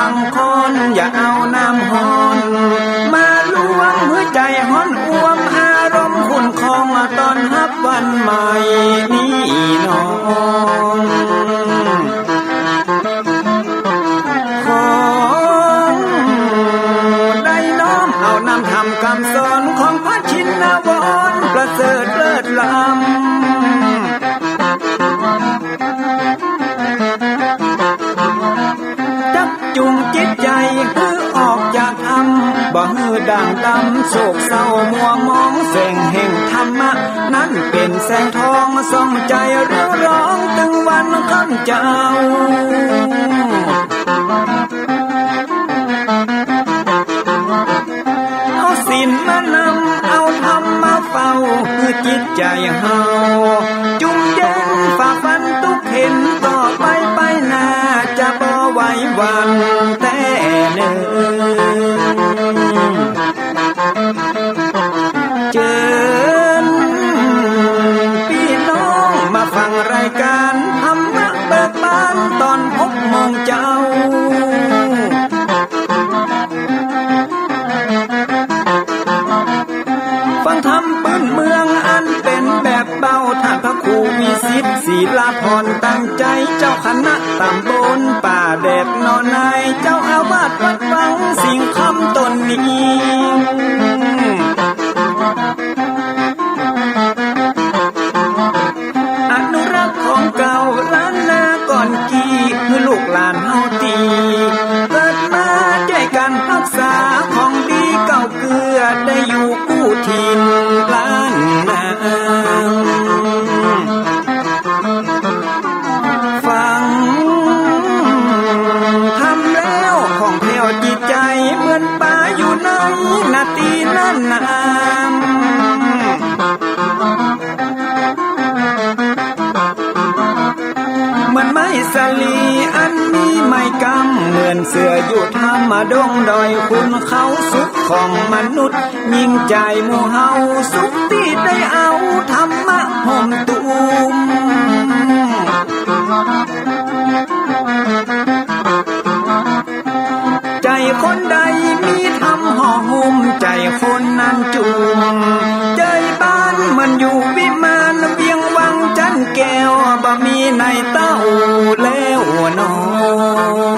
ฟังคนอย่าเอาน้ำฮ้อนมาลวงหัวใจฮ้อนอ้วมอารมณ์ขุ่นคองตอนรับวันใหม่นี้น้องของได้น้อมเอานำทำคำสอนของพระชินวรประเสริฐเลิศล้ำจุงจิตใจฮือออกจากธรรมบ่ฮือด่างดำโศกเศร้ามัวมองแสงแห่งธรรมะนั้นเป็นแสงทองส่องใจเรียวร้องถึงวันข้ามเจ้าเอาศีลมานำเอาธรรมมาเฝ้าคือจิตใจเฮาจุงเย็นฝ่าฟันทุกเห็นต่อไปหน้าจะบ่ไหววันแต่เนิ่นเชิญพี่น้องมาฟังรายการธรรมะเบิกบานตอน6 โมงเจ้าฟังธรรมปืนเมืองอันเป็นแบบเบาท่านพระครูวิสิทธิ์ศิลาภรณ์ตั้งใจเจ้าคณะตำบลป่าแดดนอนในเจ้าอาวาสวัดวังสิ่งคำตนนี้อนุรักษ์ของเก่าล้านนาก่อนกี่คือลูกหลานเฮาตีเกิดมาด้วยกันรักษาของดีเก่าเกลือได้อยู่คู่ถิ่นล้านนาฟังทำแล้วของแผ่วจิตใจเหมือนป่าอยู่ในนาทีนั้นน้ำเหมือนไม้สลีอันมีไม้กำเหมือนเสืออยู่ธรรมดงดอยคุณเขาสุขของมนุษย์ยิ่งใจหมู่เฮาสุขที่ได้เอาธรรมะห่มตุมใจคนใดมีธรรมห่อหุ้มใจคนนั้นจุมใจบ้านมันอยู่วิมานเวียงวังจันแก้วบ่มีในเต้าแล้วน้อง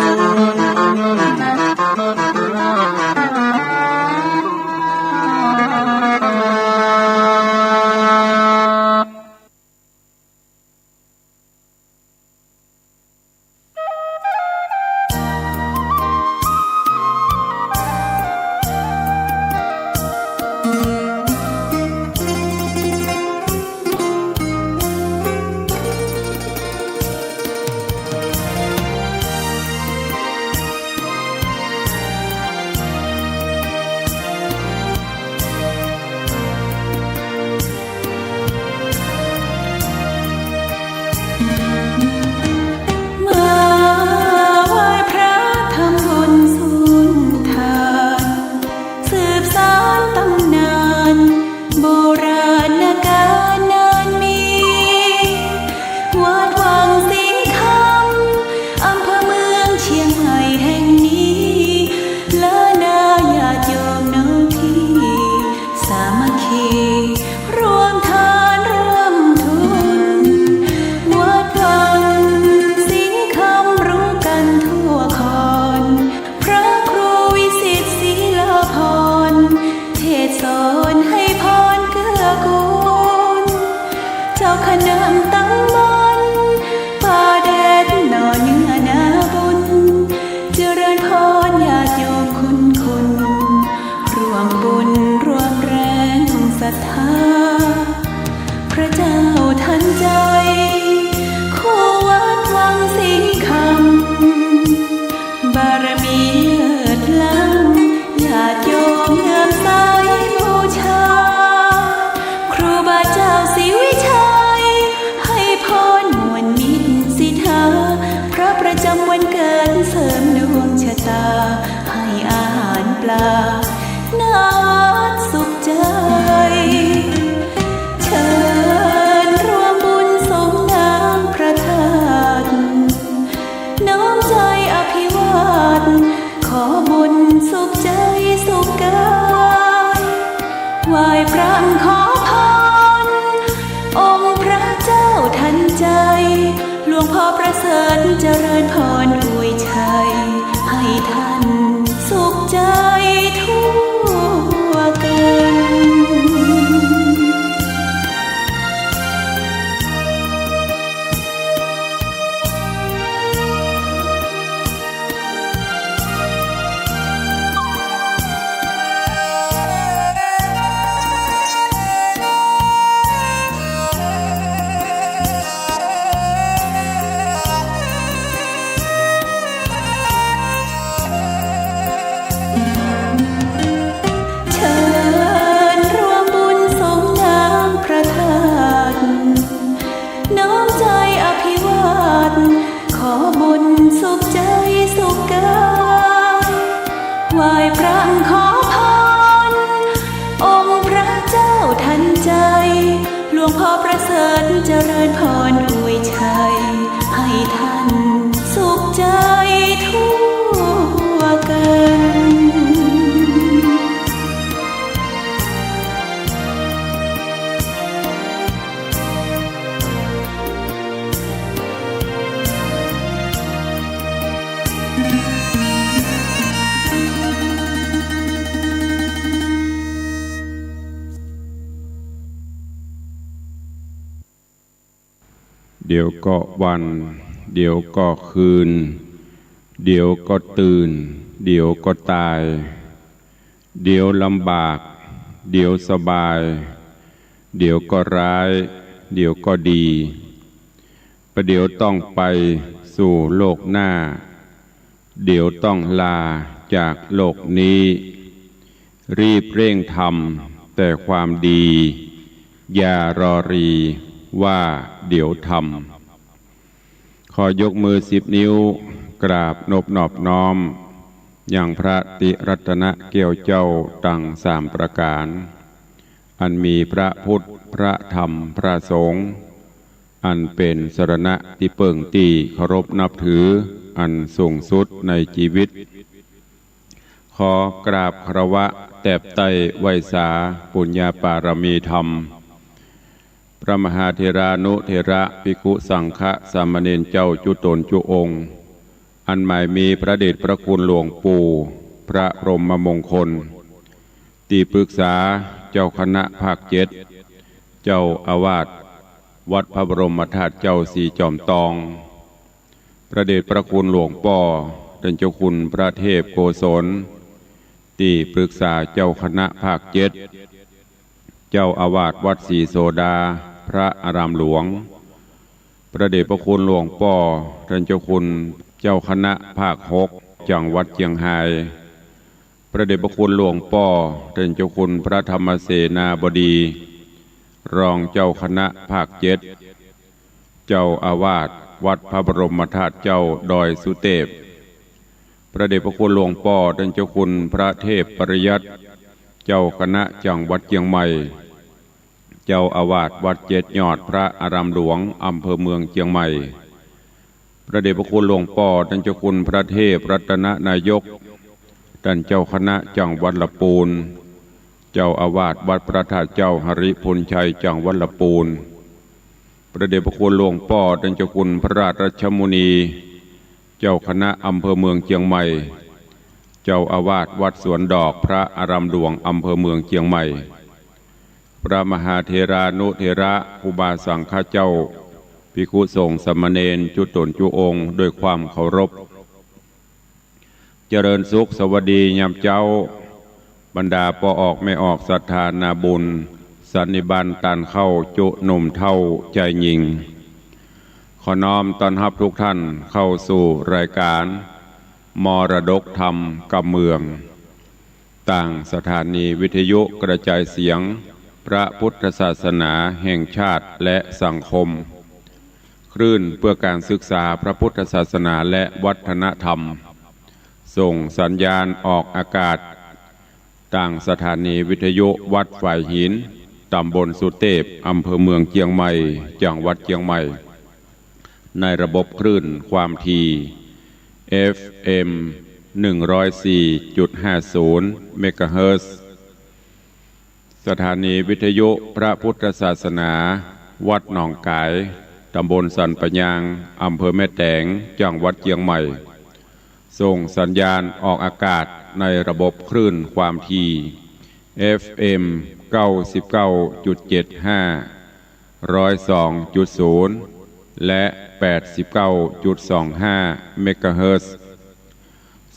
ไหว้พระขอพรองค์พระเจ้าทันใจหลวงพ่อประเสริฐเจริญพรอวยชัยให้ท่านสุขใจทั่วกันเดี๋ยวก็วันเดี๋ยวก็คืนเดี๋ยวก็ตื่นเดี๋ยวก็ตายเดี๋ยวลำบากเดี๋ยวสบายเดี๋ยวก็ร้ายเดี๋ยวก็ดีประเดี๋ยวต้องไปสู่โลกหน้าเดี๋ยวต้องลาจากโลกนี้รีบเร่งทำแต่ความดีอย่ารอรีว่าเดี๋ยวทำขอยกมือ10 นิ้วกราบนบนอบน้อมอย่างพระติรัตนเกี่ยวเจ้าตั้ง3 ประการอันมีพระพุทธพระธรรมพระสงฆ์อันเป็นสรณะที่เปิ่งตีเคารพนับถืออันสูงสุดในชีวิตขอกราบคารวะแตบไตไวสาปุญญาปารมีธรรมพระมหาเถรานุเถระภิกขุสังฆสามเณรเจ้าจุตนจุองค์อันหมายมีพระเดชพระคุณหลวงปู่พระพรหมมงคลที่ปรึกษาเจ้าคณะภาค7เจ้าอาวาสวัดพระบรมธาตุเจ้าสีจอมตองพระเดชพระคุณหลวงป่อท่านเจ้าคุณพระเทพโกศลที่ปรึกษาเจ้าคณะภาค7เจ้าอาวาสวัดศรีโสดาพระอารามหลวงพระเดชพระคุณหลวงป่อท่านเจ้าคุณเจ้าคณะภาค6จังหวัดเชียงรายพระเดชพระคุณหลวงป่อท่านเจ้าคุณพระธรรมเสนาบดีรองเจ้าคณะภาค7เจ้าอาวาสวัดพระบรมธาตุเจ้าดอยสุเทพพระเดชพระคุณหลวงป่อท่านเจ้าคุณพระเทพปริยัติเจ้าคณะจังหวัดเชียงใหม่เจ้าอาวาสวัด7 ยอดพระอารามหลวงอำเภอเมืองเชียงใหม่พระเดชพระคุณหลวงป่อท่านเจ้าคุณพระเทพรัตนนายกท่านเจ้าคณะจังหวัดลำพูนเจ้าอาวาสวัดพระธาตุเจ้าหริพุนชัยจังหวัดลำพูนพระเดชพระคุณหลวงป่อท่านเจ้าคุณพระราชรัชมุนีเจ้าคณะอำเภอเมืองเชียงใหม่เจ้าอาวาสวัดสวนดอกพระอารามหลวงอำเภอเมืองเชียงใหม่พระมหาเถรานุเถระครูบาสังฆเจ้าภิกขุสงฆ์สามเณรจุตนจุองค์ด้วยความเคารพเจริญสุขสวัสดียามเจ้าบรรดาปออกไม่ออกศรัทธานาบุญสันนิบาตตันเข้าจุหนุ่มเท่าใจหญิงขอน้อมต้อนรับทุกท่านเข้าสู่รายการมรดกธรรมกับเมืองต่างสถานีวิทยุกระจายเสียงพระพุทธศาสนาแห่งชาติและสังคมคลื่นเพื่อการศึกษาพระพุทธศาสนาและวัฒนธรรมส่งสัญญาณออกอากาศต่างสถานีวิทยุวัดฝ่ายหินตำบลสุเทพอำเภอเมืองเชียงใหม่จังหวัดเชียงใหม่ในระบบคลื่นความถี่ FM 104.50 เมกะเฮิรตซ์สถานีวิทยุพระพุทธศาสนาวัดหนองกายตำบลสันปะยางอำเภอแม่แตงจังหวัดเชียงใหม่ส่งสัญญาณออกอากาศในระบบคลื่นความถี่ FM 99.75 102.0 และ 89.25 เมกะเฮิรตซ์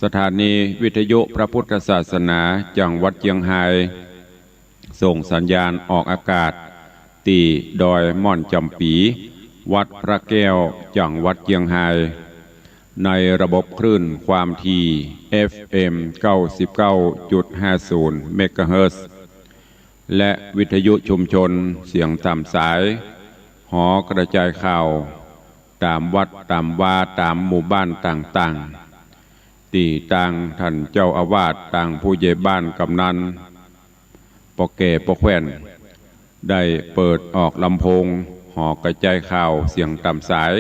สถานีวิทยุพระพุทธศาสนาจังหวัดเชียงรายส่งสัญญาณออกอากาศตีดอยม่อนจำปีวัดพระแก้วจังหวัดเชียงรายในระบบคลื่นความถี่ FM 99.50 เมกะเฮิรตซ์และวิทยุชุมชนเสียงตามสายหอกระจายข่าวตามวัดตามวาตามหมู่บ้านต่างๆ ตีต่างท่านเจ้าอาวาสต่างผู้ใหญ่บ้านกำนันปอแก่ปอแควนได้เปิดออกลำโพงห่อกระจายข่าวเสียงต่ำสาย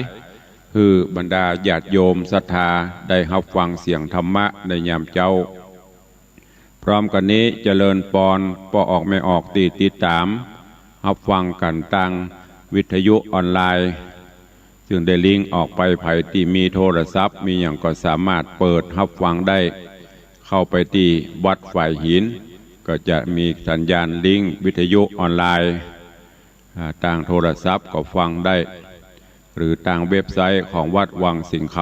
คือบรรดาญาติโยมศรัทธาได้รับฟังเสียงธรรมะในยามเจ้าพร้อมกันนี้เจริญปอนปอออกไม่ออกตีติดตามรับฟังกันตั้งวิทยุออนไลน์ซึ่งได้ลิงก์ออกไปไผที่มีโทรศัพท์มีอย่างก็สามารถเปิดรับฟังได้เข้าไปที่วัดฝ่ายหินก็จะมีสัญญาณลิงก์วิทยุออนไลน์ทางโทรศัพท์ก็ฟังได้หรือทางเว็บไซต์ของวัดวังสิงห์ค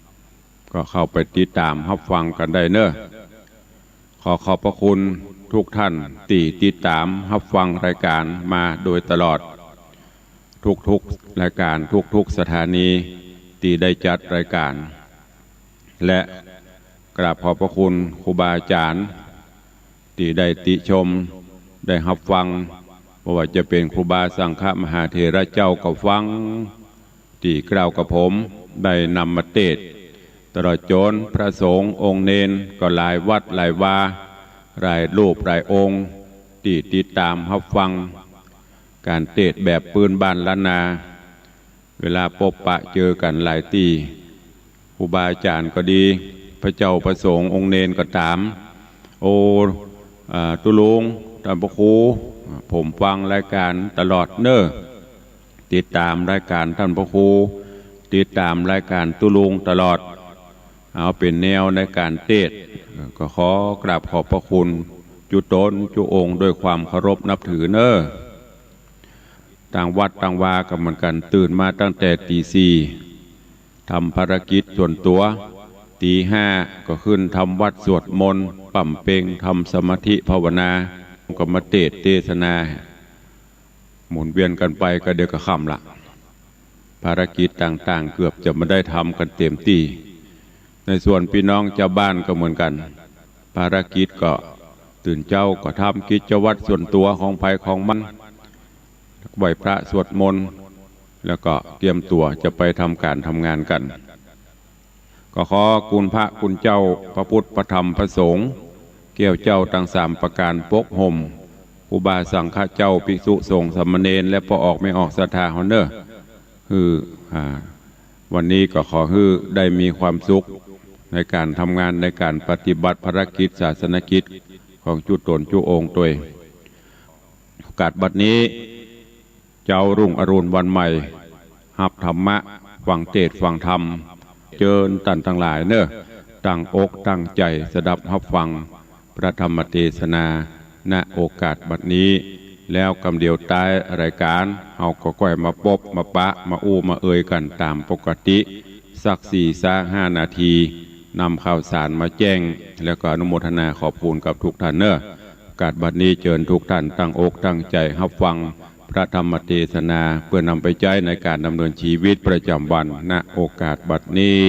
ำก็เข้าไปติดตามรับฟังกันได้เนอะขอขอบพระคุณทุกท่านที่ติดตามรับฟังรายการมาโดยตลอดทุกรายการทุกสถานีที่ได้จัดรายการและกราบขอบพระคุณครูบาอาจารย์ที่ได้ติชมได้รับฟังว่าจะเป็นครูบาสังฆมหาเถระเจ้ากับฟังที่กล่าวกับผมได้นำมาเทศน์ตลอดจนพระสงฆ์องค์เนนก็หลายวัดหลายวาหลายรูปหลายองค์ที่ติดตามรับฟังการเทศน์แบบปืนบ้านล้านนาเวลาพบปะเจอกันหลายที่ครูบาอาจารย์ก็ดีพระเจ้าประสงค์องค์เนนก็ถามโอ้ตุลุงท่านพระครูผมฟังรายการตลอดเนอะติดตามรายการท่านพระครูติดตามรายการตุลุงตลอดเอาเป็นแนวในการเทศน์ก็ขอกราบขอบพระคุณจุตนจุองค์ด้วยความเคารพนับถือเนอะต่างวัดต่างวากับมันกันตื่นมาตั้งแต่ตีสี่ทำภารกิจส่วนตัวตีห้าก็ขึ้นทำวัดสวดมนต์ปั่มเป่งทำสมาธิภาวนาก็มาเทศนาหมุนเวียนกันไปก็เดี๋ยวก็ค่ำละภารกิจต่างๆเกือบจะไม่ได้ทำกันเต็มที่ในส่วนพี่น้องเจ้าบ้านก็เหมือนกันภารกิจก็ตื่นเจ้าก็ทำกิจวัตรส่วนตัวของภัยของมันไหว้พระสวดมนต์แล้วก็เตรียมตัวจะไปทำการทำงานกันก็ขอคุณพระคุณเจ้าพระพุทธพระธรรมพระสงฆ์แก้วเจ้าทั้งสามประการปกห่มอุบาสังฆเจ้าภิกษุสงฆ์สามเณรและพอออกไม่ออกศรัทธาเฮาเนอคือวันนี้ก็ขอให้ได้มีความสุขในการทำงานในการปฏิบัติภารกิจศาสนกิจของจุตนจุองค์ตัวโอกาสบัดนี้เจ้ารุ่งอรุณวันใหม่หับธรรมะฟังเทศน์ฟังธรรมเจิญตันทั้งหลายเนอะตั้งอกตั้งใจสดับรับฟังพระธรรมเทศนาณโอกาสบัดนี้แล้วกำเดียวตายรายการเฮาก็ค่อยมาพบมาปะมาอู้มาเอ่ยกันตามปกติสัก4-5 นาทีนำข่าวสารมาแจ้งแล้วก็อนุโมทนาขอบคุณกับทุกท่านเนอะโอกาสบัดนี้เชิญทุกท่านตั้งอกตั้งใจรับฟังพระธรรมเทศนาเพื่อนำไปใช้ในการดำเนินชีวิตประจำวันณโอกาสบัดนี้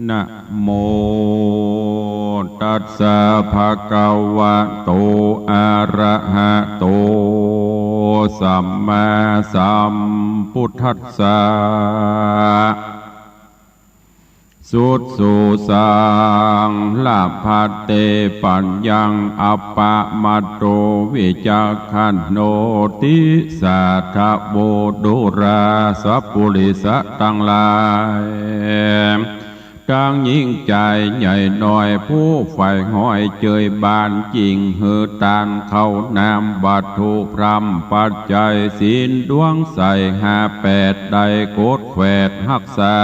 นะโมตัสสะภะคะวะโตอะระหะโตสัมมาสัมพุทธัสสะสุดสุสังลาภัตเตปัญญังอัปปะมัตโตวิจักขันโนติสัทธโบดุราสัพพุริสะทั้งหลายทั้งยิ่งใจใหญ่น้อยผู้ใฝ่ห้อยเจยบานจริงหือตานเข้านามบัตถุพรำปัจจัยศีลดวงใส58ได้โกดแขวดหักษา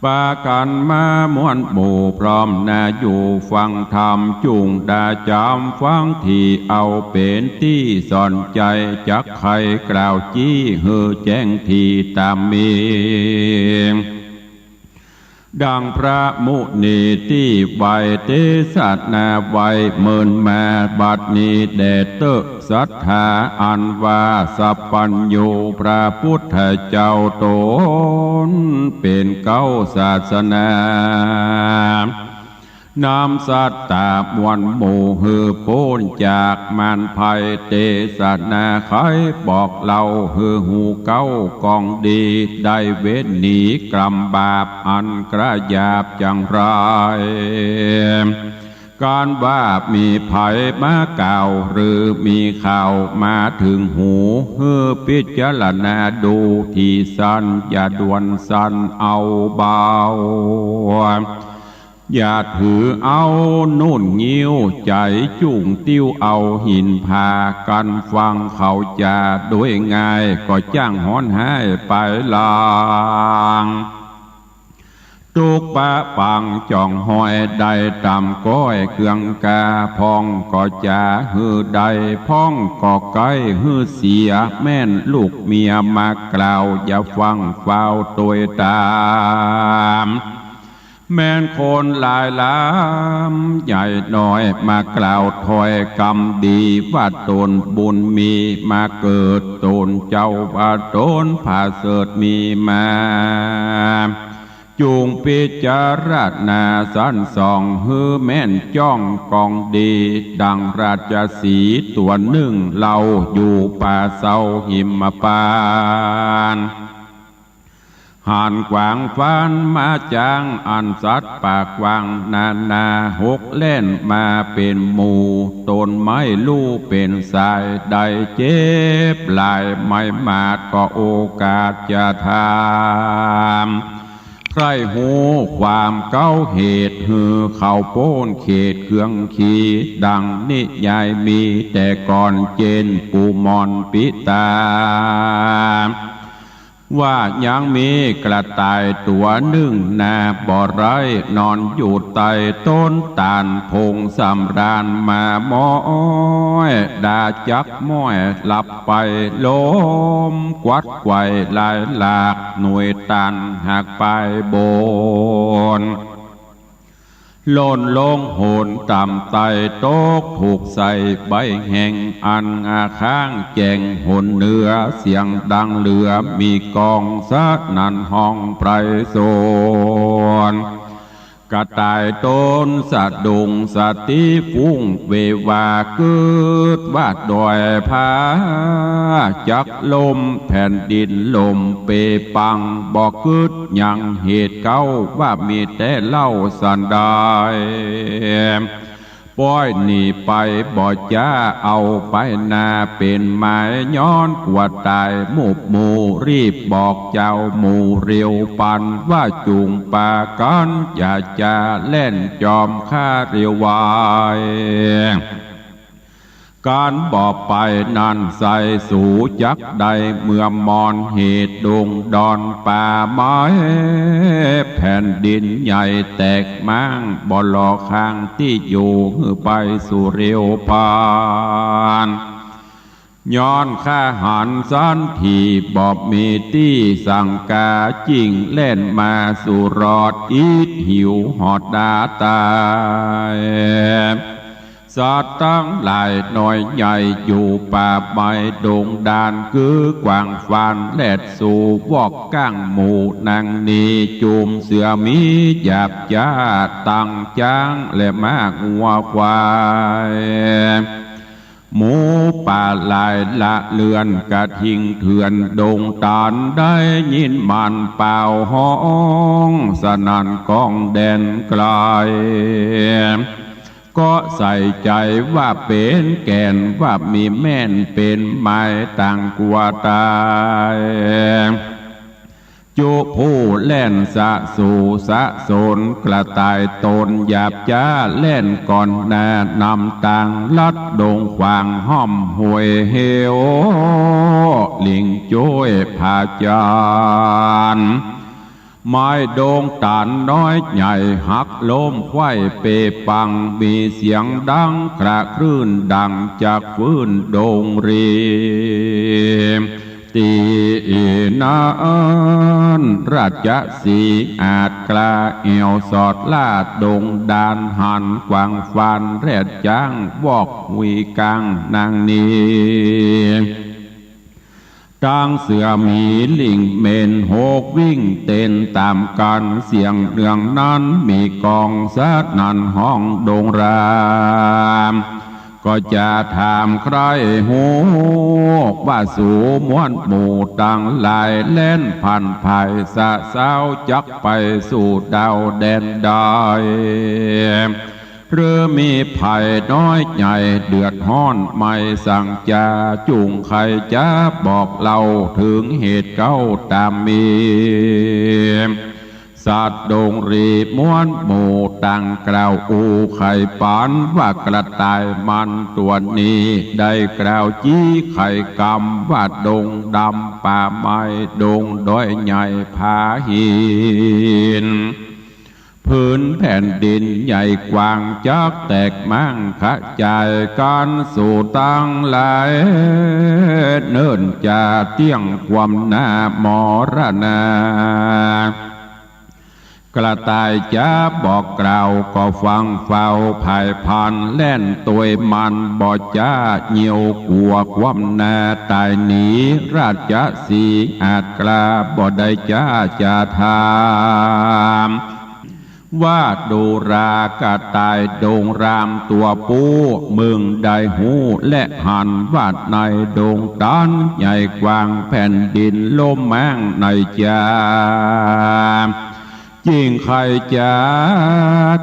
ปากันมามวนหมู่พร้อมนาอยู่ฟังธรรมจุงดาจำฟังที่เอาเป็นที่สอนใจจักใครกล่าวจี้หือแจ้งที่ตามมีดังพระมุนีที่ใบเทศนาไว้เมินมาบัดนี้แด่เตศรัทธาอันว่าสัพพัญญูพระพุทธเจ้าตนเป็นเก้าศาสนา น้ำสัตตามวนหมู่ฮือโพ้นจากมันภัยเตสนาไขบอกเล่าฮือหูเก้ากองดีได้เว้นหนีกรรมบาปอันกระยาบจังไรการว่ามีภัยมาเก่าหรือมีข่าวมาถึงหูเฮือพิจารณาดูที่สั้นอย่าด่วนสั้นเอาเบาอย่าถือเอานุ่นงิ้วใจจุ่งติ้วเอาหินพากันฟังเขาจะโดยง่ายก็จ้างฮ้อนให้ไปลางทุกปะปังจ่องหอยได้ตำก้อยเครื่องกาพองก็จะฮือใดพ้องก็ไกลฮือเสียแม่นลูกเมียมากล่าวอย่าฟังเฝ้าตัวตามแม่นคนหลายล้ำใหญ่น้อยมากล่าวถอยกรรมดีว่าตนบุญมีมาเกิดตนเจ้าว่าตนผ่าเสดมีมาจูงพิจารณาสันส่องฮือแม่นจ้องกองดีดังราชสีห์ตัวหนึ่งเราอยู่ป่าเศร้าหิมพานต์หานกวางฟันมาจางอันสัตว์ปากวางนาหกเล่นมาเป็นหมู่ต้นไม้ลู่เป็นสายได้เจ็บลายไม่มาดก็โอกาสจะทำใครหูความเก้าเหตุหือเข้าโป้นเขตเครื่องขีดังนิยายมีแต่ก่อนเจนปูมอนปิตาว่ายังมีกระต่ายตัวหนึ่งนาบ่อไร่นอนอยู่ใต้ต้นตาลพงสำราญมาม้อยดาจักม้อยหลับไปล้มกวัดไกวลายหลากหน่วยตันหักไปบนโลนลงโหนต่ำไตโต๊กถูกใส่ใบแห่งอันอาข้างแจงหนเนื้อเสียงดังเหลือมีกองสักนันห้องไพรโซนกระต่ายต้นสะดุงสติฟุ้งเววาเกิดวาดดอยผาจักลมแผ่นดินลมเปปังบอกกึดยังเหตุเก้าว่ามีแต่เล่าสันดายป้อยหนีไปบ่จ้าเอาไปนาเป็นไม้ย้อนกว่าตายหมู่รีบบอกเจ้าหมู่เรียวปันว่าจูงปากันอย่าจะเล่นจอมข้าเรียววายการบอกไปนั้นใส่สู่จักใดเมื่อมอนเหตุดงดอนป่าไม้แผ่นดินใหญ่แตกมั่งบ่หลอกข้างที่อยู่ไปสู่เรียวพานย้อนข้าหันสันทีบอบมีที่สังกาจิงเล่นมาสู่รอดอีดหิวหอดดาตายสัตว์ตั้งหลายน้อยใหญ่อยู่ป่าไม้ดงดานคือกวางฟันแลดสู่วอกก้างหมู่นางนีจูมเสือมีหยาบจ้าตั้งจ้างและมากงัวควายหมูป่าลายละเลือนกระทิงเถื่อนดงตานได้ยินมันเป่าห้องสนั่นก้องแดนไกลก็ใส่ใจว่าเป็นแก่นว่ามีแม่นเป็นไม้ต่างกว่าตายจุผู้เล่นสะสู่สะสนกระต่ายตนหยาบจ้าเล่นก่อนแนะนำต่างลัดดงขวางห้อมห่วยเฮวลิงจ้วยผาจานไม้โดงตานน้อยใหญ่หักล้มไขว้เปปังมีเสียงดังกระคลื่นดังจากฟื้นโดงรีตีนานราชสีอาจกลาเอวสอดลาดดงดานหันกวางฟันแรดจ้างวอกวีกังนางนี ตั้งเสือมีลิงเมนโหกวิ่งเต้นตามกันเสียงเนืองนั้นมีกองสัดนันห้องโดงรามก็จะถามใครหูว่าสู่ม้วนหมู่ตั้งหลายเล่นผ่านภายสะเศร้าจักไปสู่ดาวแดนใดหรือมีภัยน้อยใหญ่เดือดร้อนไม่สั่งจะจุงใครจะบอกเล่าถึงเหตุเก้าตามมีสัตว์ดงรีม้วนหมู่ตั้งกล่าวอูไข่ปานว่ากระต่ายมันตัวนี้ได้กล่าวจี้ไข่กำว่าดงดำป่าไม้ดงด้อยใหญ่ผาหินพื้นแผ่นดินใหญ่กว้างจักแตกมั่งขจายการสู่ตั้งหลายเนิ่นจะเตี้ยงความหน้ามรณากระต่ายจะบอกกล่าวก็ฟังเฝ้าภายพันแล่นตัวมันบ่จ้าเหนียวกลัวความนาตายหนีราชสีอาจกล้าบ่ได้จ้าจะทามว่าดูรากระต่ายโดงรามตัวปูมึงได้หูและหันวาดในโดงตันใหญ่กว้างแผ่นดินลมแมงในจายิ่งใครจะ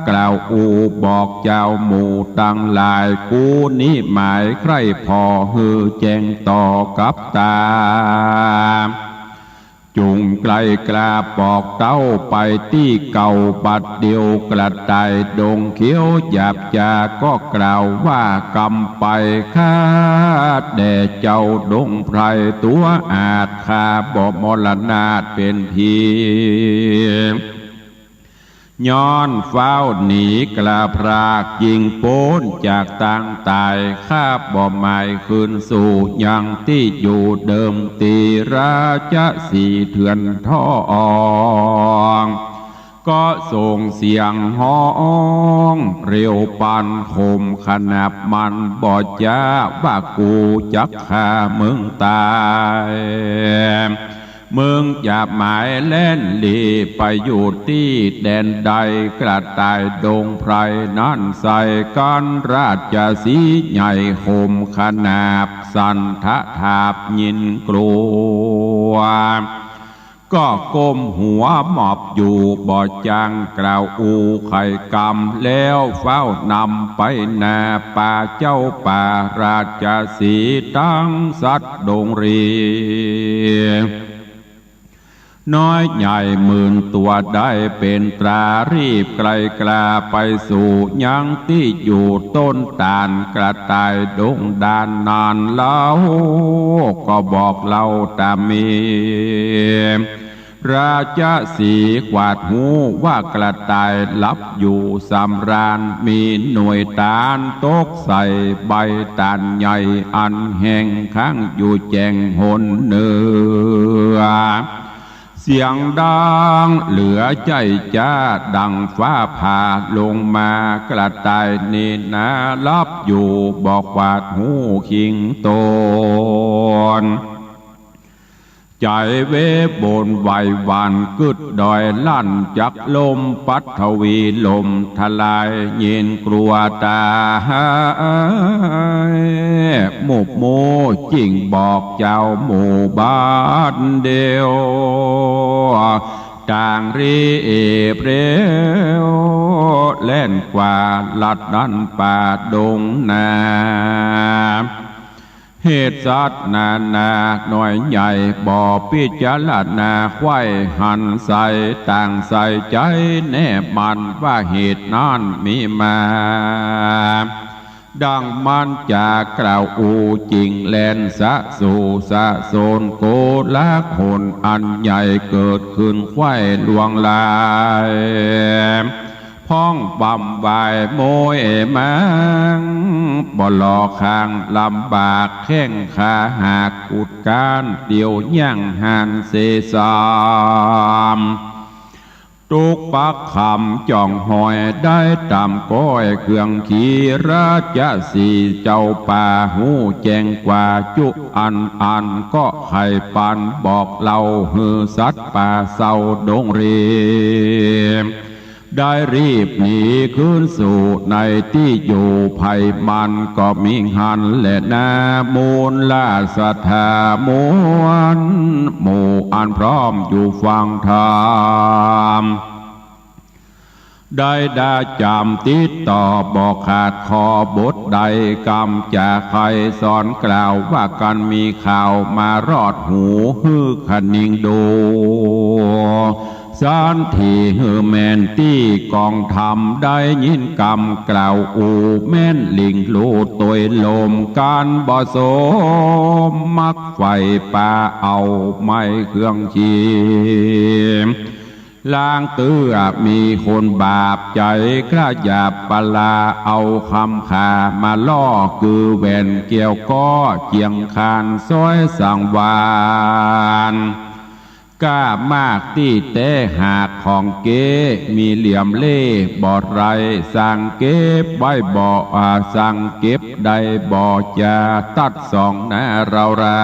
กล่าวอูบอกเจ้าหมู่ตั้งหลายกูนี้หมายใครพอฮือแจ้งต่อกับตาจุงไกลกลาปอกเต้าไปที่เก่าบัดเดียวกระต่ายดงเขียวหยาบจาก็กล่าวว่ากำไปคาดแด่เจ้าดงไพรตัวอาจคาบ่มรณาเป็นทีย้อนเฝ้าหนีกลาพรากยิงโป้นจากต่างตายข้าบ่หมายคืนสู่ยังที่อยู่เดิมตีราชสีเถื่อนท่องก็ส่งเสียงห้องเร็วปันคมขนาบมันบ่จ้าว่ากูจักฆ่ามึงตายมึงอย่าหมายเล่นหลีไปอยู่ที่แดนใดกระต่ายดงไพรนั่นใส่กันราชสีใหญ่คมขนาบสันทะทาบยินกลัวก็ก้มหัวหมอบอยู่บ่อจังกล่าวอูไข่กำแล้วเฝ้านำไปนาป่าเจ้าป่าราชสีตั้งสัตว์ดงรีน้อยใหญ่หมื่นตัวได้เป็นตรารีบไกลกลาไปสู่ยังที่อยู่ต้นตาลกระต่ายดงดานนานเล่าก็บอกเล่าตามมีราชสีกวาดหูว่ากระต่ายลับอยู่สำราญมีหน่วยตาลตกใส่ใบตาลใหญ่อันแห้งค้างอยู่แจงหนเนื้อเสียงดังเหลือใจจ้าดังฟ้าผ่าลงมากระต่ายนี่นาลับอยู่บอกวาดหูคิงโตนใจเวบนไหวหวานกึดดอยลั่นจักลมปัดทวีลมทลายเย็นกลัวตาหมู่โมจริงบอกเจ้าหมู่บ้านเดียวต่างรีเปรียวเล่นกว่าลัดดันป่าดงนาเหตุสัตว์นานาหน่อยใหญ่บ่อพิจารณาไข้หันใส่ต่างใส่ใจแน่มันว่าเหตุนั้นมีมาดังมันจะกล่าวอูจริงแลนสะสู่สะโซนโกละคนอันใหญ่เกิดขึ้นไข้ลวงลายพ้องบำบายโมยมังบ่หลอกข้างลำบากแข้งขาหากอุดการเดียวย่างหันเสสาม ตุกปักคำจ่องหอยได้ตามก้อยเครื่องขี่ราชสีเจ้าป่าหูแจงกว่าจุอันก็ให้ปันบอกเล่าฮือสัตว์ป่าเศร้าดงเรียมได้รีบหนีขึ้นสู่ในที่อยู่ภัยมันก็มิหันและนามูลลาสถามวนหมู่อันพร้อมอยู่ฟังธรรมได้ดาจำติดต่อบอกขาดคอบทใดกรรมจากใครสอนกล่าวว่ากันมีข่าวมารอดหูฮือขนิงดูสานที่ฮือแมนตี้กองทำได้ยินกรรมกล่าวอูแม่นลิงลูดตัวลมการบ่สมมักไฟป่าเอาไม่เครื่องชีล้างเตื้อมีคนบาปใจกล้าหยาบปลาเอาคำขามาล่อคือแว่นเกี่ยวก้อเจียงคานซอยสังวานกล้ามากที่เต้หากของเก๋มีเหลี่ยมเล่บอดไรสั่งเก็บไว้บ่อสั่งเก็บได้บ่อจะตัดสองหน้าเรารา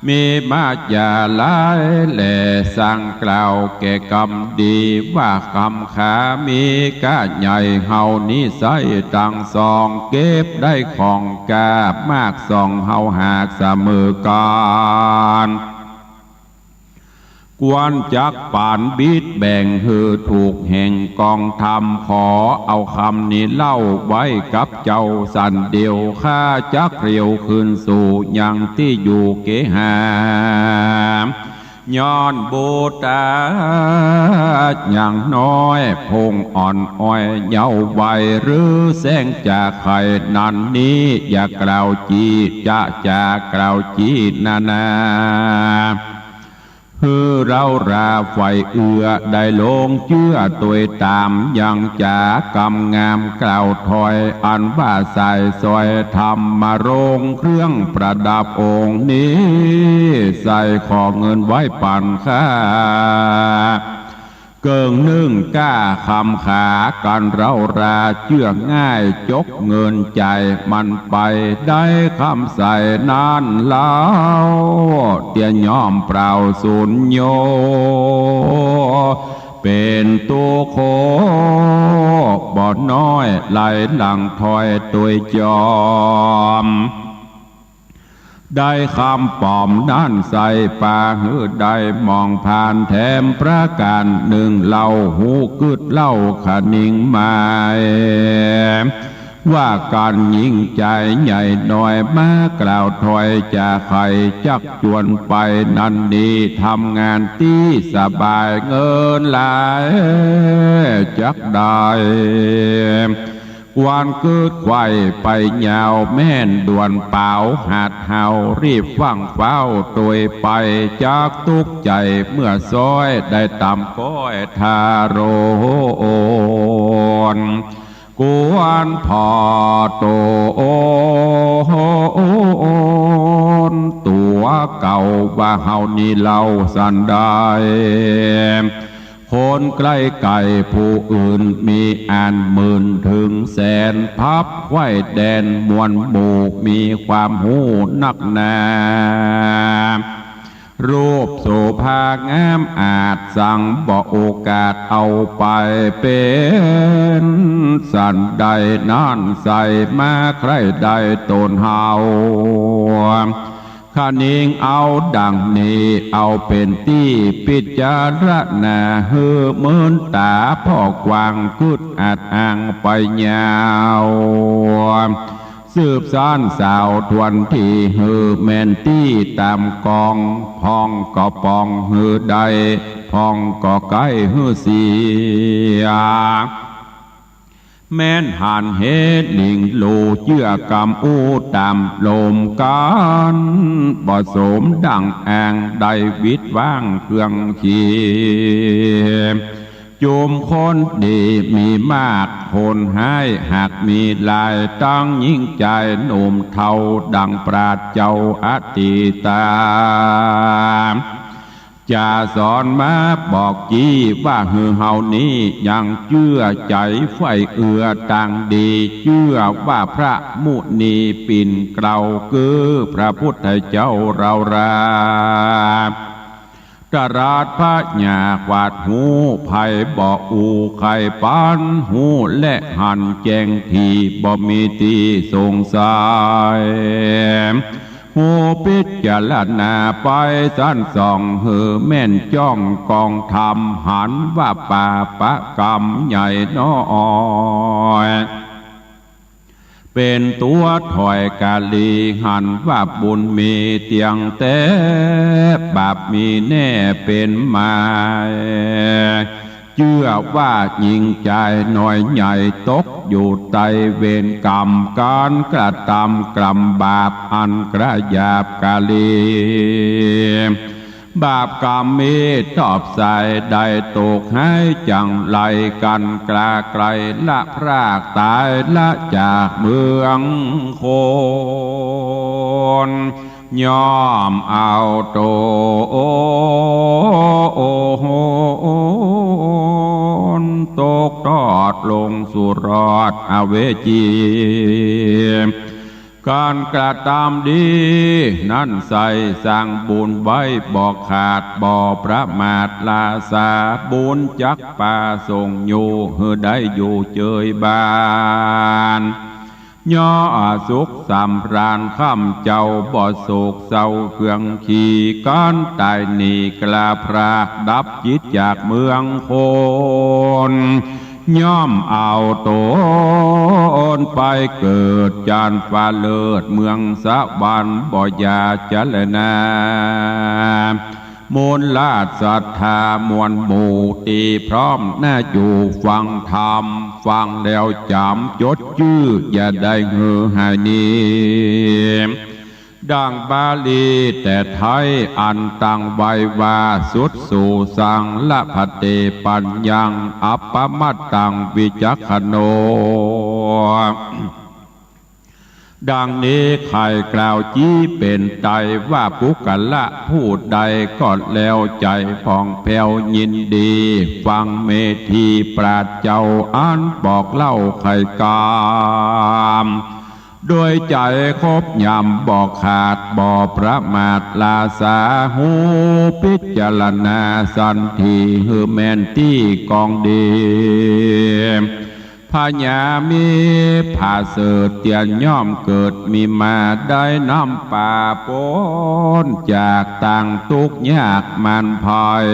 มีมาจาลายแหล่สั่งกล่าวแก่กรรมดีว่าคำขามีก้าใหญ่เฮานิสัยต่างสองเก็บได้ของกามากสองเฮาหากเสมอกันกวนจักป่านบิดแบ่งฮือถูกแห่งกองธรรมขอเอาคำนี้เล่าไว้กับเจ้าสันเดียวข้าจักเรียวคืนสู่ยังที่อยู่เกหามย้อนบูตาอย่างน้อยพงอ่อนอ้อยเยาว์วัยหรือแสงจากไข่นันนี้อย่ากล่าวจีจากล่าวจีนาคือเราราไฟเอือได้ลงเชื่อตัวตามยังจากำงามกล่าวถอยอันว่าใส่ซอยทำมาโรงเครื่องประดับองค์นี้ใส่ขอเงินไว้ปั่นค่าเกิงนึ่งก้าคำขากันเราราเชื่อง่ายจกเงินใจมันไปได้คำใส่นานแล้วเตียย่อมเปล่าสูญโยเป็นตัวโคบ่อน้อยไหลหลังถอยตัวจอมได้คำปอมนั่นใส่ป่าหือได้มองผ่านแถมประการหนึ่งเล่าหูกึดเล่าขนิงหมายว่าการยิ่งใจใหญ่หน่อยมากล่าวถอยจะใครจักจวนไปนั่นดีทำงานที่สบายเงินหลายจักได้วานเกิดไข่ไปยาวแม่นด่วนเปล่าหาดเฮารีบฟังเฝ้าตัวไปจากทุกใจเมื่อซอยได้ตามก้อยทาโรนกวนพอโตตัวเก่าว่าเฮานี่เล่าสันได้คนใกล้ไก่ผู้อื่นมีอ่านหมื่นถึงแสนพับไว้แดนมวลหมู่มีความหูนักหนารูปโสภางามอาจสั่งบอกโอกาสเอาไปเป็นสันใดนั่นใส่มาใครใดตนเฮาข้านิ่งเอาดังนี้เอาเป็นที่พิจารณาเฮือเมินตาพ่อกวางกุดอาจอ่างไปยาวสืบสานสาวทวนที่ฮือแมนตี้ตามกองพองก็ปองฮือใดพองก็ใกล้ฮือเสียแม่นหันเหตุหลิงโลเชื่อกรรมอูตามลมกันบ่สมดังแองได้วิตว่างเครื่องขีจุมคนดีมีมากคนให้หากมีลายตั้งยิ่งใจหนุ่มเทาดังปราดเจ้าอติตา จะสอนมาบอกจี้ว่าหือเฮานี้ยังเชื่อใจไฟเอือต่างดีเชื่อว่าพระมุนีปิ่นเกลาคือพระพุทธเจ้าเราราตราดพระหยาขวาดหูไผ่บ่อูไข่ปานหูและหันแจงทีบ่มีตีสงสัยหูพิจารณาไปสั้นส่องเหือแม่นจ้องกองธรรมหันว่าป่าปะกรรมใหญ่น้อยเป็นตัวถอยกาลีหันว่าบุญมีเตียงแต่บาปมีแน่เป็นมาเชื่อว่ายิงใจหน่อยใหญ่ตกอยู่ใต้เวรกรรมการกระทำกรรมบาปอันกระยาบกาลีบาปกรรมมีตอบใส่ได้ตกให้จังไรกันกลาไกลละพรากตายละจากเมืองคนย่อมเอาโตตกทอดลงสู่รอดอเวจีการกระทำดีนั้นใส่สร้างบุญไว้บอกขาดบ่ประมาทลาสาบุญจักป่าส่งอยู่เฮือได้อยู่เจยบานย่อสุขสำราญข้ามเจ้าบ่โศกเศร้าเพื่องขี่ก้อนตายหนีกลาพรากดับจิตจากเมืองคนย่อมเอาตนไปเกิดจานฟ้าเลิศเมืองสวรรค์บ่อยาจะเลนามูลลาดศรัทธามวลหมู่ตีพร้อมน่าอยู่ฟังธรรมฟังแล้วจำจดชื่ออย่าได้เหือหายนี้ดังบาลีแต่ไทยอันตังไว้ว่าสุดสู่สังละพเตปัญญังอัปปมัตตังวิจักขโนดังนี้ใครกล่าวจี้เป็นไตว่าปุกละพูดใดก็แล้วใจผ่องแผ้วยินดีฟังเมธีปราชเจ้าอันบอกเล่าไขกามโดยใจคบยำบอกขาดบ่ประมาทลาสาหูพิจารณาสันทีฮือแมนที่กองดีพญามีผาเสดเตียนย่อมเกิดมีมาได้น้ำป่าปนจากต่างทุกยากมันพาย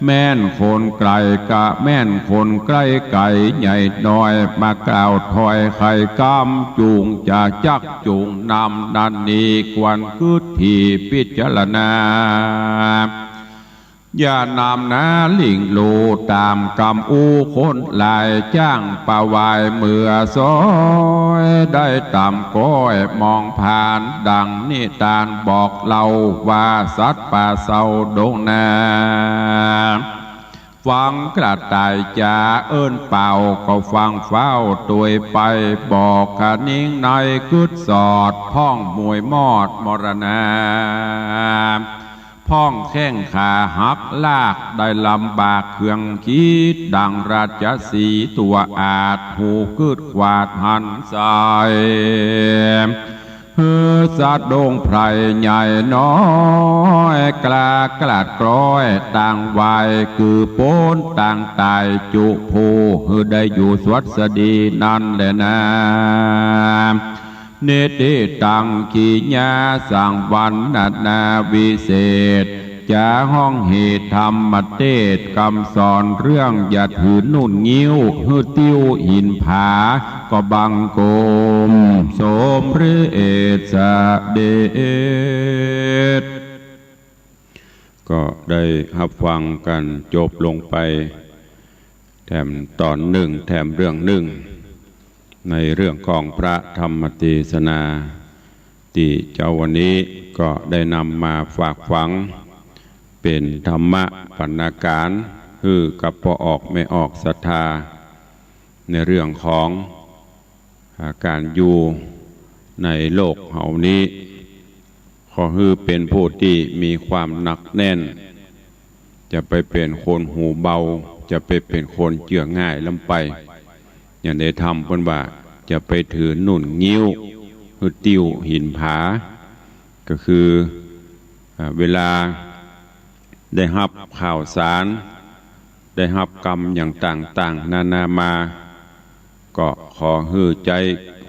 แม่นคนไกลกะแม่นคนใกล้ไก่ใหญ่น้อยมากล่าวถอยไข่กำจูงจะจักจูงนำนันนี้ควรคืดที่พิจารณาอย่านำนาลิงโลตามกำอูคนลายจ้างป่าวายเมื่อซอยได้ตามก้อยมองผ่านดังนิทานบอกเล่าว่าสัตว์ป่าเศร้าดงนาฟังกระต่ายจะเอิ้นเป่าก็ฟังเฝ้าตัวไปบอกขนิ่งในกึดสอดพ้องมวยมอดมรณาพ้องแข้งขาหักลากได้ลำบากเครื่องคิดดังราชสีตัวอาจหูกึดกวาดหันสายเฮือสัตว์ดงไพรใหญ่น้อยกลากลาดกร้อยต่างวัยคือโป้นต่างตายจุภูเฮือได้อยู่สวัสดีนั่นแหละนะเนติตังขีญาสังวันนาวิเศษจะห้องเหตุธรรมเทศคำสอนเรื่องอย่าถือนุ่นงิ้วฮือติ้วหินผาก็บังโกมสมฤเอสเดชก็ได้รับฟังกันจบลงไปแถมตอนหนึ่งแถมเรื่องหนึ่งในเรื่องของพระธรรมเทศนาที่เจ้าวันนี้ก็ได้นำมาฝากฝังเป็นธรรมะปัณณการคือกับพอออกไม่ออกศรัทธาในเรื่องของการอยู่ในโลกเหล่านี้ ขอให้เป็นผู้ที่มีความหนักแน่นจะไปเป็นคนหูเบาจะไปเป็นคนเจือง่ายลำไปอย่างได้ทำเพิ่นว่าจะไปถือหนุนงิ้วคือติ้วหินผาก็คือเวลาได้รับข่าวสารได้รับกรรมอย่างต่างๆนานามาก็ขอให้ใจ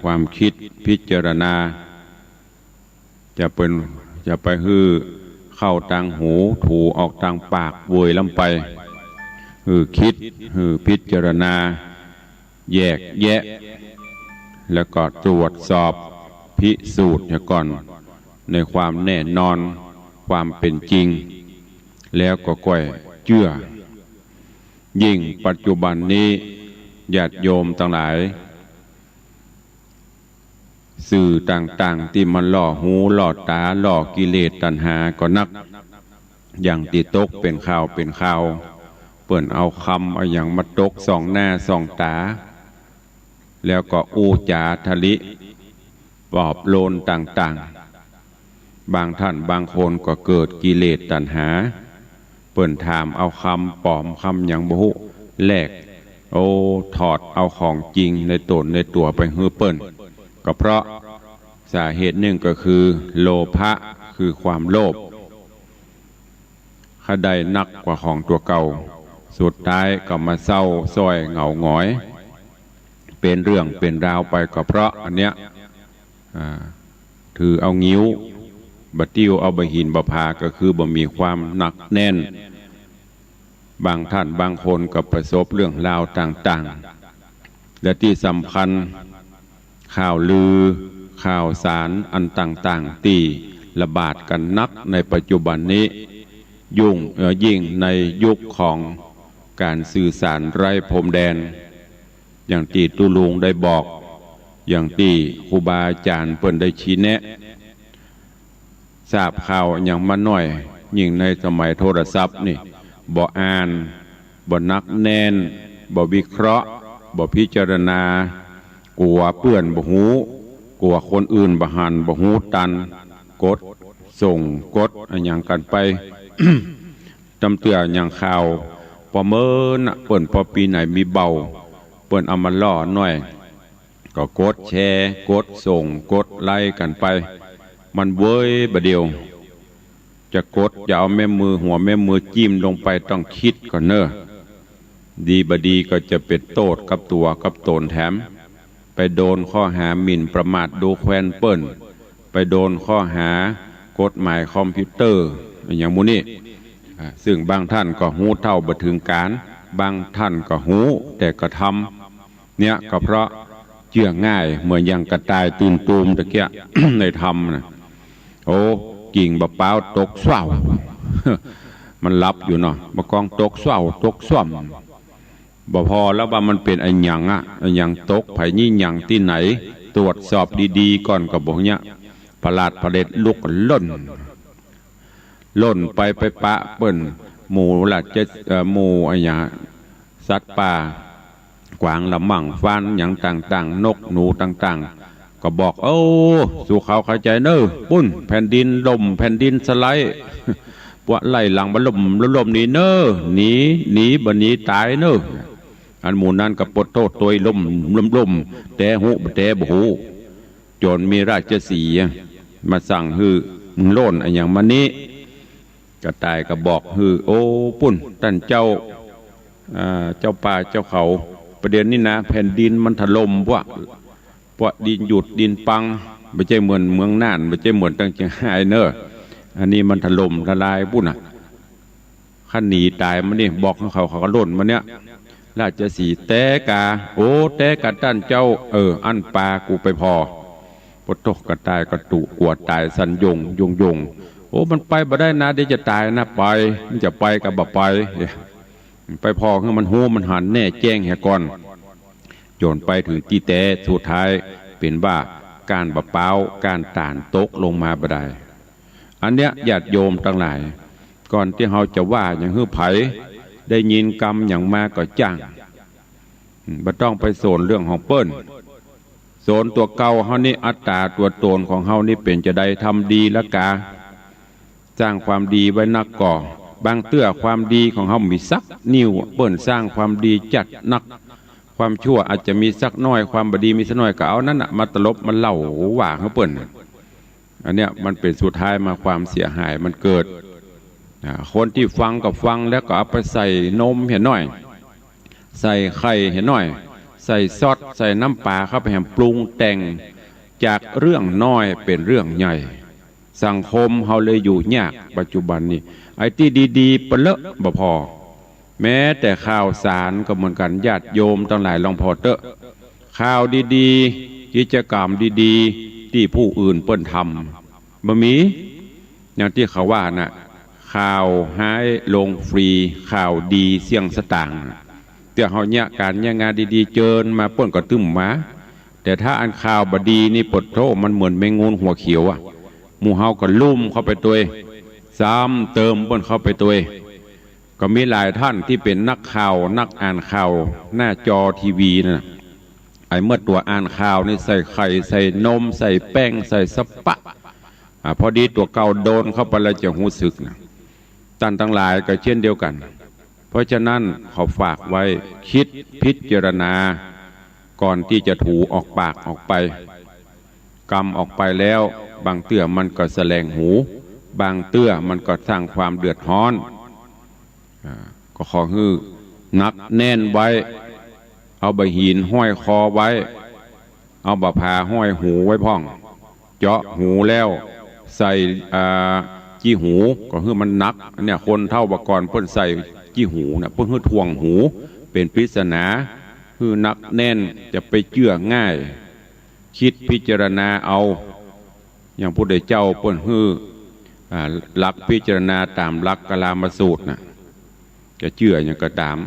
ความคิดพิจารณาจะไปฮือเข้าทางหูถูออกทางปากโวยลำไปฮือคิดฮือพิจารณาแยกแยะแล้วก็ตรวจสอบพิสูจน์ก่อนในความแน่นอนความเป็นจริงแล้วก็ก่อยเชื่อยิ่งปัจจุบันนี้ญาติโยมทั้งหลายสื่อต่างๆที่มันล่อหูล่อตาล่อกิเลสตัณหาก็นักอย่างติตกเป็นข่าวเป็นข่าวเปิ่นเอาคำเอาอย่างมาตกส่องหน้าส่องตาแล้วก็อูจาทะลิปอบโลนต่างๆบางท่านบางคนก็เกิดกิเลสตัณหาเปิ่นถามเอาคำปลอมคำอย่างบุแลกถอดเอาของจริงในตนในตัวไปฮื้อเปิ่นก็เพราะสาเหตุหนึ่งก็คือโลภะคือความโลภข้าได้นักกว่าของตัวเก่าสุดท้ายก็มาเศร้าซ้อยเหงาหงอยเป็นเรื่องเป็นราวไปก็เพราะอันเนี้ยถือเอางิ้วบะติ้วเอาบะหินบะพาก็คือบ่มีความหนักแน่นบางท่านบางคนก็ประสบเรื่องราวต่างๆและที่สำคัญข่าวลือข่าวสารอันต่างๆที่ระบาดกันนักในปัจจุบันนี้ยิ่งในยุคของการสื่อสารไร้พรมแดนอย่างที่ตุลุงได้บอกอย่างที่ครูบาอาจารย์เปิ้นได้ชี้แนะทราบข่าวอย่างมาหน่อยยิ่งในสมัยโทรศัพท์นี่บ่อ่านบ่นักแน่นบ่วิเคราะห์บ่พิจารณากลัวเปื้อนบ่หูกลัวคนอื่นบ่หันบ่หูตันกดส่งกดอย่างกันไป จำเตืออย่างข่าวพอเมินเปิ้นพอปีไหนมีเบาเปิ้นเอามาล่อหน่อยก็กดแชร์กดส่งกดไล่กันไปมันเว้ยบะเดียวจะกดอย่าเอาแม่มือหัวแม่มือจิ้มลงไปต้องคิดก่อนเนอะดีบดีก็จะเป็นโทษกับตัวกับตนแถมไปโดนข้อหาหมิ่นประมาทดูแควนเปิ้นไปโดนข้อหากฎหมายคอมพิวเตอร์อย่างมูนี่ซึ่งบางท่านก็หูเท่าบ่ถึงการบางท่านก็หูแต่ก็ทำเนี่ยก็เพราะเชื่อง่ายเหมือนอย่างกระต่ายตื่นตูมตะเกีย ในธรรมนะกิ่งบะเป้าตกเศร้า มันรับอยู่เนาะบะกองตกเศร้าตกซ่อมบ่พอแล้วว่ามันเป็นไอ้หยังไอ้หยังตกไผยี่หยังที่ไหนตรวจสอบดีๆก่อนก็บอกเนี่ยพลาดพเด็ดลุกล่นไปปะเปิ้นหมูละจะหมูไอ้หยังสัตว์ป่ากวางละมั่งฟันอย่างต่างๆนกหนูต่างๆก็บอกสู่เขาเข้าใจเนอะปุ้นแผ่นดินลมแผ่นดินสไลด์พวกไล่หลังบลมนี้เนอะหนีบหนีตายเนอะอันหมู่นั้นก็ปดโทษตัวลมแต่หูแต่บหูจนมีราชสีห์มาสั่งฮือมึงโล่นอย่างมันนี้กระต่ายก็บอกฮือปุ้นท่านเจ้าป่าเจ้าเขาประเด็นนี้นะแผ่นดินมันถล่มพวกดินหยุดดินปังไม่ใช่เหมือนเมืองน่านไม่ใช่เหมือนตั้งเชียงรายเนอะอันนี้มันถล่มทลายปุ้นขันหนีตายมันนี่บอกเขาก็ล่นมันเนี้ยราชสีห์แต่กาแต่กาท่านเจ้าอันปลากูไปพอปตกกระต่ายกระตุกวดตายสันยงมันไปบ่ได้นะเดี๋ยวจะตายนะไปมันจะไปกับบ่ไปพอคือมันหูมันหันแน่แจ้งแหก่อนโยนไปถึงที่แต่สุดท้ายเป็นว่าการบะเป้าการต่านตกลงมาบ่ได้อันเนี้ยญาติโยมทั้งหลายก่อนที่เราจะว่าอย่างฮื้อไผได้ยินกรรมอย่างมาก็จ้างบ่ต้องไปโซนเรื่องของเปิ้น โซนตัวเก่าเฮานี่อัตตาตัวตนของเฮานี่เป็นจะได้ทำดีละกาสร้างความดีไว้นักก่อบางเตื้อความดีของเฮามีสักนิ้วเปิ้นสร้างความดีจัดนักความชั่วอาจจะมีสักน้อยความบดีมีสักน้อยก็เอานั่นน่ะมาตลบมาเล่าว่าเขาเปิ้นอันเนี้ยมันเป็นสุดท้ายมาความเสียหายมันเกิดคนที่ฟังกับฟังแล้วก็เอาไปใส่นมเห็นหน่อยใส่ไข่เห็นหน่อยใส่ซอสใส่น้ำปลาเข้าไปแหมปรุงแต่งจากเรื่องน้อยเป็นเรื่องใหญ่สังคมเฮาเลยอยู่ยากปัจจุบันนี้ไอ้ที่ดีๆเปเลอะบ่พอแม้แต่ข่าวสารก็เหมือนกันญาติโยมทั้งหลายลองพอเตอะข่าวดีๆกิจกรรมดีๆที่ผู้อื่นเปิ้นทำบ่มีอย่างที่เขาว่าน่ะข่าวหายลงฟรีข่าวดีเสี่ยงสตางค์แต่เฮาเนี่ยการเนี่ยงานดีๆเจิญมาเปิ้นก็ตึ้มมาแต่ถ้าอันข่าวบดีนี่ปดโทมันเหมือนแมงงูหัวเขียวอ่ะหมู่เฮาก็ลุ่มเข้าไปตัวซ้ำเติมเปิ้นเข้าไปตัวก็มีหลายท่านที่เป็นนักข่าวนักอ่านข่าวหน้าจอทีวีน่ะไอ้เมื่อตัวอ่านข่าวนี่ใส่ไข่ใส่นมใส่แป้งใส่สปะพอดีตัวเก่าโดนเข้าไปแล้วจะหูสึกนะท่านทั้งหลายก็เช่นเดียวกันเพราะฉะนั้นขอฝากไว้คิดพิจารณาก่อนที่จะถูออกปากออกไปกรรมออกไปแล้วบางเตื้อมันก็แสลงหูบางเตื้อมันก็สร้างความเดือดร้อนก็ขอฮื้อนักแน่นไว้เอาใบหินห้อยคอไว้เอาบะพาห้อยหูไว้พ่องเจาะหูแล้วใส่จี้หูก็คือมันนักเนี่ยคนเท่าบกรเพิ่นใส่จี้หูนะเพิ่นคือทวงหูเป็นปริศนาคือนักแน่นจะไปเชื่อง่ายคิดพิจารณาเอาอย่างพุทธเจ้าเพิ่นคือหลักพิจารณาตามหลักกลามสูตรนะจะเชื่ออย่างก็ตาม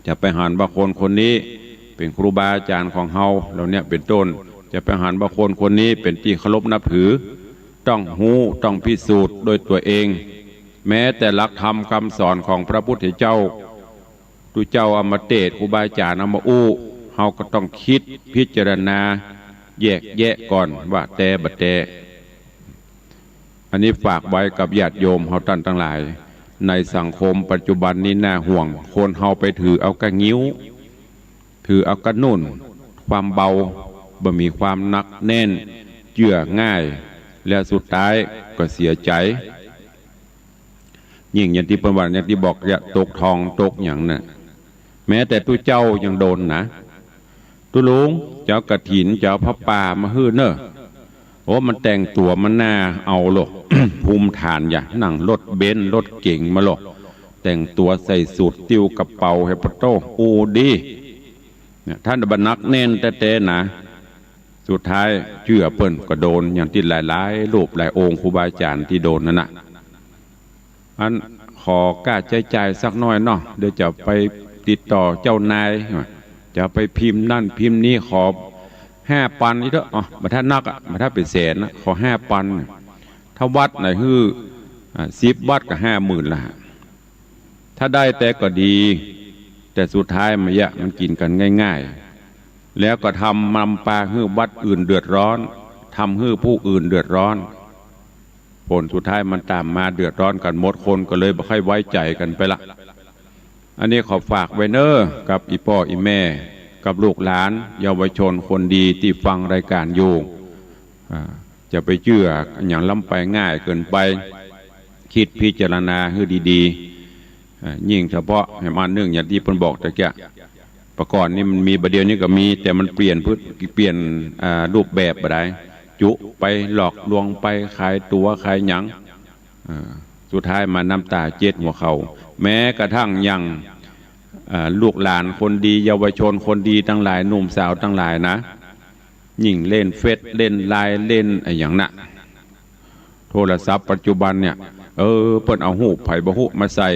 จะไปหันว่าคนคนนี้เป็นครูบาอาจารย์ของเฮาเราเนี่ยเป็นต้นจะไปหันว่าคนคนนี้เป็นที่เคารพนับถือต้องหูต้องพิสูจน์โดยตัวเองแม้แต่หลักธรรมคำสอนของพระพุทธเจ้าตุเจ้าอมเตศครูบาอาจารย์เอามาอู้เฮาก็ต้องคิดพิจารณาแยกแยะก่อนว่าแต่บัดแต่อันนี้ฝากไว้กับญาติโยมเฮาท่านทั้งหลายในสังคมปัจจุบันนี้น่าห่วงคนเฮาไปถือเอากระงิ้วถือเอากระนุ่นความเบาบ่มีความหนักแน่นเชื่อง่ายและสุดท้ายก็เสียใจยิ่งอย่างที่ประวัติอย่างที่บอกจะตกทองตกอย่างน่ะแม้แต่ตู้เจ้ายังโดนนะตู้ลุงเจ้ากระถินเจ้าพระป่ามาฮื้อเนอะโอ้มันแต่งตัวมันน่าเอาหรอก ภูมิฐานอย่านั่งรถเบนซ์รถเก่งมาหรอกแต่งตัวใส่สูทติ้วกระเป๋าเฮปโต้อูดีเนี่ยท่านบรรนักแน่นแต่นะสุดท้ายเชื่อเปิ้นก็โดนอย่างที่หลายๆรูปหลายองค์ครูบาอาจารย์ที่โดนนั่นน่ะอันขอกล้าใจสักน้อยเนาะเดี๋ยวจะไปติดต่อเจ้านายจะไปพิมพ์นั่นพิมพ์นี้ขอ5 ปันนี่เถอะมาถ้านักมาถ้าเป็นแสนนะขอ5 ปันถ้าวัดไหนคือ10 วัดก็50,000ละถ้าได้แต่ก็ดีแต่สุดท้ายมันกินกันง่ายๆแล้วก็ทำนำปลาฮื้อวัดอื่นเดือดร้อนทำฮื้อผู้อื่นเดือดร้อนผลสุดท้ายมันตามมาเดือดร้อนกันหมดคนก็เลยไม่ค่อยไว้ใจกันไปละอันนี้ขอฝากไว้เนอกับอีพ่ออีแม่กับลูกหลานเยาวชนคนดีที่ฟังรายการอยู่จะไปเชื่ออย่างล้ำไปง่ายเกินไปคิดพิจารณาให้ดีๆยิ่งเฉพาะให้มาเนื่องอย่างที่เพิ่นบอกตะเกียประกอบนี่มันมีประเดี๋ยวนี้ก็มีแต่มันเปลี่ยนรูปแบบอะไรจุไปหลอกลวงไปขายตัวขายหยังสุดท้ายมาน้ำตาเจ็ดหัวเขาแม้กระทั่งยังลูกหลานคนดีเยาวชนคนดีทั้งหลายหนุ่มสาวทั้งหลายนะยิ่งเล่นเฟซเล่นไลน์เล่นอะไรอย่างน่ะโทรศัพท์ปัจจุบันเนี่ยเปิ้นเอาหูไผ่บะหูมาใส่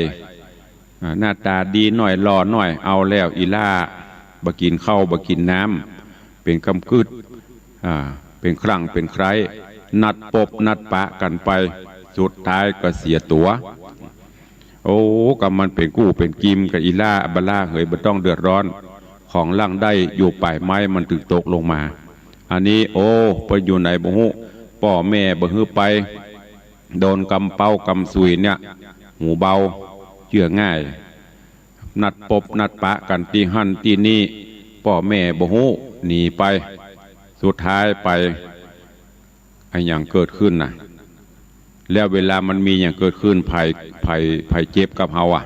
หน้าตาดีหน่อยหล่อหน่อยเอาแล้วอีล่าบะกินข้าวบะกินน้ำเป็นคำคืดเป็นครั้งเป็นใครนัดปบนัดปะกันไปสุดท้ายก็เสียตัวโอ้กับมันเป็นกู้เป็นกิมกับอีล่าบาล่าเหยบ่ต้องเดือดร้อนของล่างได้อยู่ปลายไม้มันถึงตกลงมา อันนี้โอ้ไปอยู่ไหนบ่ฮู้พ่อแม่บ่ฮื้อไปโดนกำเป้ากำสุยเนี่ยหูเบาเชื่อง่ายนัดปบนัดปะกันตีหันตีนี่พ่อแม่บ่ฮู้หนีไปสุดท้ายไปไอ้อย่างเกิดขึ้นน่ะแล้วเวลามันมีอย่างเกิดขึ้นภัยเจ็บกับเฮาอ่ะ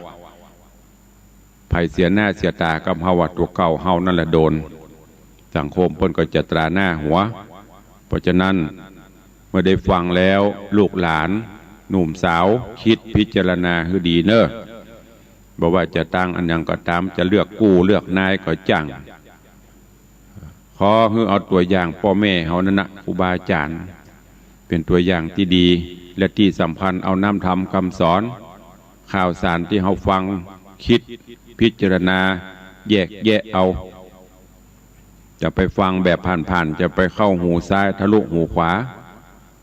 ภัยเสียหน้าเสียตากับเฮาอ่ะตัวเก่าเฮานั่นแหละโดนสังคมเพิ่นก็จะตราหน้าหัวเพราะฉะนั้นเมื่อได้ฟังแล้วลูกหลานหนุ่มสาวคิดพิจารณาให้ดีเนอะบอกว่าจะตั้งอันยังก็ตามจะเลือกกู้เลือกนายก็จังขอให้เอาตัวอย่างพ่อแม่เฮานั่นนะครูบาอาจารย์เป็นตัวอย่างที่ดีและที่สำคัญเอาน้ำธรรมคำสอนข่าวสารที่เฮาฟังคิดพิจารณาแยกแยะเอาจะไปฟังแบบผ่านๆจะไปเข้าหูซ้ายทะลุหูขวา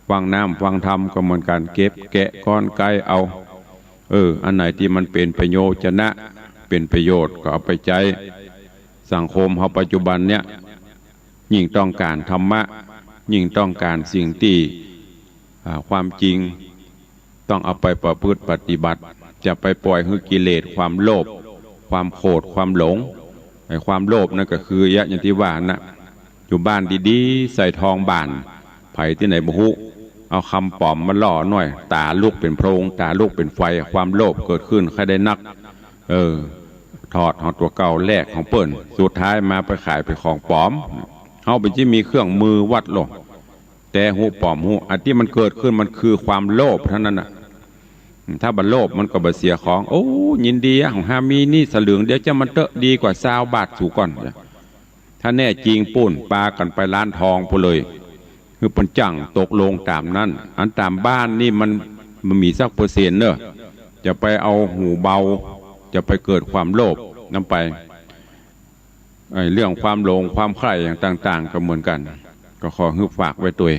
ฟังน้ำฟังธรรมก็เหมือนกันเก็บแกะก้อนไกเอาอันไหนที่มันเป็นประโยชน์จะนะเป็นประโยชน์ก็เอาไปใจสังคมเฮาปัจจุบันเนี่ยยิ่งต้องการธรรมะยิ่งต้องการสิ่งที่ความจริงต้องเอาไปประพฤติปฏิบัติจะไปปล่อยให้กิเลสความโลภความโกรธความหลงไอ้ความโลภนั่นก็คืออย่างที่ว่านะอยู่บ้านดีๆใส่ทองบานไผ่ที่ไหนบุหุเอาคำปลอมมาล่อหน่อยตาลูกเป็นโพรงตาลูกเป็นไฟความโลภเกิดขึ้นใครได้นักถอดของตัวเก่าแลกของเปิ้นสุดท้ายมาไปขายเป็นของปลอมเอาไปที่มีเครื่องมือวัดหรอกแต่หูปลอมหูอันที่มันเกิดขึ้นมันคือความโลภเท่านั้นน่ะถ้าบันโลภมันก็บ่เสียของโอ้ยินดีของฮามีนี่สลึงเดี๋ยวจะมันเตอะดีกว่า20 บาทสู่ก่อนถ้าแน่จริงปุ่นปลากันไปร้านทองพอเลยคือปัญจังตกลงตามนั้นอันตามบ้านนี่มันมีสักเปอร์เซ็นต์เนอะจะไปเอาหูเบาจะไปเกิดความโลภนำไปเรื่องความหลงความใคร่อย่างต่างๆก็เหมือนกันก็ขอให้ฝากไว้ตัว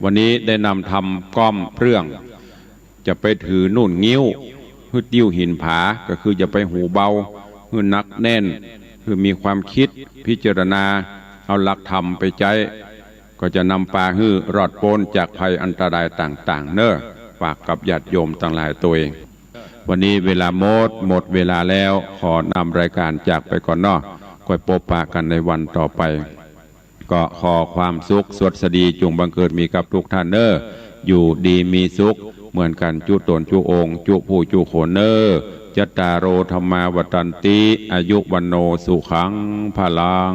วันนี้ได้นำทำก้อมเรื่องจะไปถือนุ่นงิ้วหื้อติ้วหินผาก็คือจะไปหูเบาหื้อนักแน่นคือมีความคิดพิจารณาเอาหลักธรรมไปใจก็จะนำปลาหื้อรอดพ้นจากภัยอันตรายต่างๆเนอะฝากกับญาติโยมต่างหลายตัวเองวันนี้เวลาหมดเวลาแล้วขอนำรายการจากไปก่อนเนาะค่อยพบปะกันในวันต่อไปก็ขอความสุขสวัสดีจงบังเกิดมีกับทุกท่านเนอะอยู่ดีมีสุขเหมือนกันจุตนจุองค์จุผู้จุโขนเนอจัตตารโอธรรมาวัตันติอายุวันโนสุขังพลัง